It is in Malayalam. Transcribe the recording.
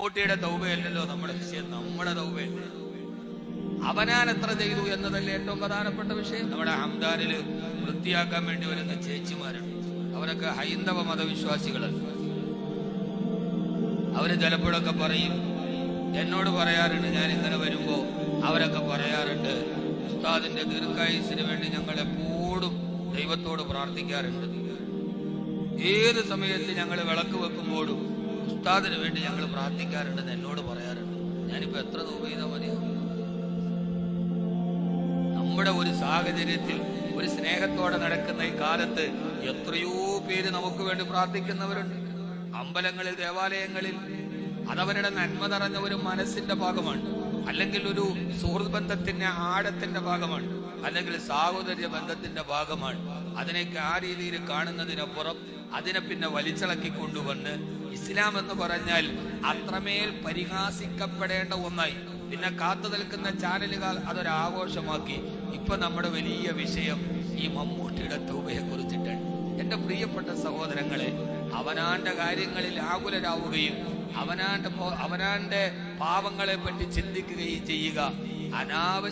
മമ്മൂട്ടിയുടെ തൗബയല്ലല്ലോ നമ്മുടെ വിഷയം, നമ്മുടെ തൗബയല്ലേ. അവനാൻ എത്ര ചെയ്തു എന്നതല്ലേ ഏറ്റവും പ്രധാനപ്പെട്ട വിഷയം. നമ്മുടെ ഹംദാനില് വൃത്തിയാക്കാൻ വേണ്ടി വരുന്ന ചേച്ചിമാരുണ്ട്, അവരൊക്കെ ഹൈന്ദവ മതവിശ്വാസികളല്ല. അവര് ചിലപ്പോഴൊക്കെ പറയും, എന്നോട് പറയാറുണ്ട്, ഞാൻ ഇങ്ങനെ വരുമ്പോ അവരൊക്കെ പറയാറുണ്ട്, ഉസ്താദിന്റെ ദീർഘായുസ്സിന് വേണ്ടി ഞങ്ങൾ എപ്പോഴും ദൈവത്തോട് പ്രാർത്ഥിക്കാറുണ്ട്. ഏത് സമയത്ത് ഞങ്ങൾ വിളക്ക് വെക്കുമ്പോഴും ഉസ്താദിന് വേണ്ടി ഞങ്ങൾ പ്രാർത്ഥിക്കാറുണ്ടെന്ന് എന്നോട് പറയാറുണ്ട്. ഞാനിപ്പോ എത്ര തൗബ ചെയ്താൽ മതിയാവും? നമ്മുടെ ഒരു സാഹചര്യത്തിൽ ഒരു സ്നേഹത്തോടെ നടക്കുന്ന ഈ കാലത്ത് എത്രയോ പേര് നമുക്ക് വേണ്ടി പ്രാർത്ഥിക്കുന്നവരുണ്ട്. അമ്പലങ്ങളിൽ, ദേവാലയങ്ങളിൽ. അതവരുടെ നന്മ നിറഞ്ഞ ഒരു മനസ്സിന്റെ ഭാഗമാണ്, അല്ലെങ്കിൽ ഒരു സുഹൃത്ത് ബന്ധത്തിന്റെ ആഴത്തിന്റെ ഭാഗമാണ്, അല്ലെങ്കിൽ സാഹോദര്യ ബന്ധത്തിന്റെ ഭാഗമാണ്. അതിനൊക്കെ ആ രീതിയിൽ കാണുന്നതിനപ്പുറം അതിനെ പിന്നെ വലിച്ചിളക്കി കൊണ്ടുവന്ന് ഇസ്ലാം എന്ന് പറഞ്ഞാൽ അത്രമേൽ പരിഹാസിക്കപ്പെടേണ്ട ഒന്നായി പിന്നെ കാത്തു നിൽക്കുന്ന ചാനലുകൾ അതൊരാഘോഷമാക്കി. ഇപ്പൊ നമ്മുടെ വലിയ വിഷയം ഈ മമ്മൂട്ടിയുടെ തൗബയെ കുറിച്ചിട്ടാണ്. എന്റെ പ്രിയപ്പെട്ട സഹോദരങ്ങളെ, അവനാന്റെ കാര്യങ്ങളിൽ ആകുലരാവുകയും അവനാന്റെ പാവങ്ങളെ പറ്റി ചിന്തിക്കുകയും ചെയ്യുക അനാവശ്യ